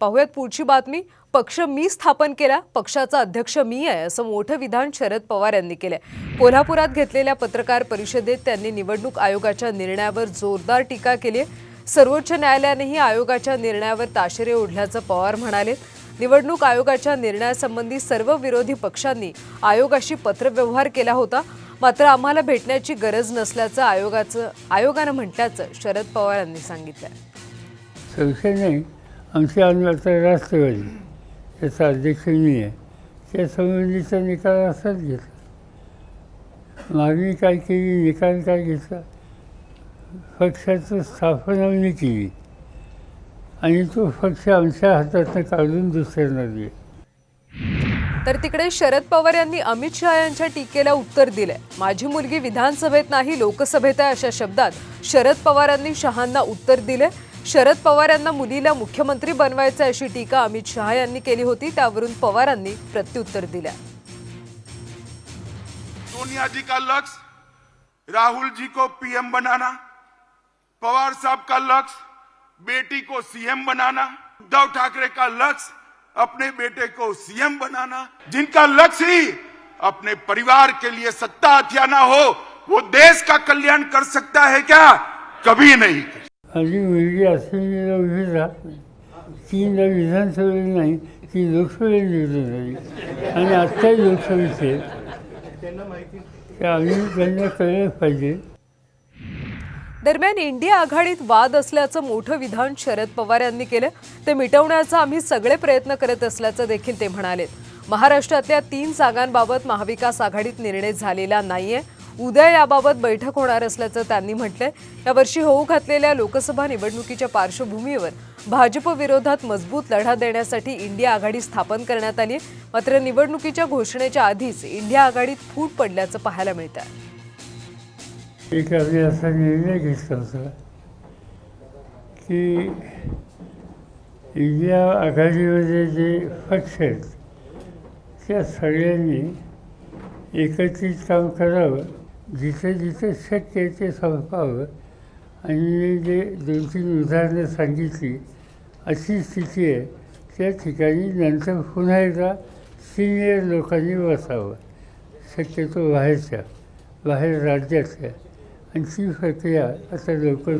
पाहुयात पुढची बातमी। पक्ष मी स्थापन केला, पक्षाचा अध्यक्ष मी आहे असं मोठं विधान शरद पवार यांनी केले। कोल्हापुरात घेतलेल्या पत्रकार परिषदेत त्यांनी निवडणूक आयोगाच्या निर्णयावर जोरदार टीका केली। सर्वोच्च न्यायालयानेही आयोगाच्या निर्णयावर ताशेरे ओढल्याचं पवार म्हणाले। निवडणूक आयोगाच्या निर्णयासंबंधी सर्व विरोधी पक्षांनी आयोगाशी पत्रव्यवहार केला होता, मात्र आम्हाला भेटण्याची गरज नसल्याचं आयोगाने म्हटल्याचं शरद पवार यांनी सांगितलं। संशय आमचे आता राष्ट्रवादी त्याचा अध्यक्ष मी आहे, त्या संबंधीचा निकाल असाच घेतला। मागणी काय केली, निकाल काय घेतला, पक्षाचं स्थापना मी केली आणि तो पक्ष आमच्या हातातून काढून दुसऱ्यांना दिला। तर तिकडे शरद पवार यांनी अमित शहा यांच्या टीकेला उत्तर दिले। माझी मुलगी विधानसभेत नाही लोकसभेत आहे अशा शब्दात शरद पवारांनी शहांना उत्तर दिले। शरद पवार यांना मुलीला मुख्यमंत्री बनवायचे अशी टीका अमित शहा यांनी केली होती, त्यावरून पवारांनी प्रत्युत्तर दिले। सोनिया जी का लक्ष्य राहुल जी को पीएम बनाना, पवार साहब का लक्ष्य बेटी को सीएम बनाना, उद्धव ठाकरे का लक्ष्य अपने बेटे को सीएम बनाना। जिनका लक्ष्य ही अपने परिवार के लिए सत्ता हथियाना हो, वो देश का कल्याण कर सकता है क्या? कभी नहीं। माझी मुलगी असेंब्लीला उभी राहत नाही, 3दा विधानसभेला नाही, ती लोकसभेत निवडून झाली आणि आत्ताही लोकसभेचे आम्ही त्यांना कळलं पाहिजे। दरम्यान इंडिया आघाडीत वाद असल्याचं मोठं विधान शरद पवार यांनी केलं। ते मिटवण्याचा आम्ही सगळे प्रयत्न करत असल्याचं देखील ते म्हणाले। महाराष्ट्रातल्या 3 जागांबाबत महाविकास आघाडीत निर्णय झालेला नाहीये, उद्या याबाबत बैठक होणार असल्याचं त्यांनी म्हटलंय। यावर्षी होऊ घातलेल्या लोकसभा निवडणुकीच्या पार्श्वभूमीवर भाजप विरोधात मजबूत लढा देण्यासाठी इंडिया आघाडी स्थापन करण्यात आली, मात्र निवडणुकीच्या घोषणेच्या आधीच इंडिया आघाडीत फूट पडल्याचं पाहायला मिळतंय। एक आम्ही असा निर्णय घेतला होता की इंडिया आघाडीमध्ये जे पक्ष आहेत त्या सगळ्यांनी एकत्रित काम करावं, जिथे जिथे शक्य आहे ते संपावं आणि जे 2-3 उदाहरणं सांगितली अशी स्थिती आहे त्या ठिकाणी नंतर पुन्हा एकदा सिनियर लोकांनी बसावं, शक्यतो बाहेर राज्यातल्या, आणि ती प्रक्रिया आता लवकर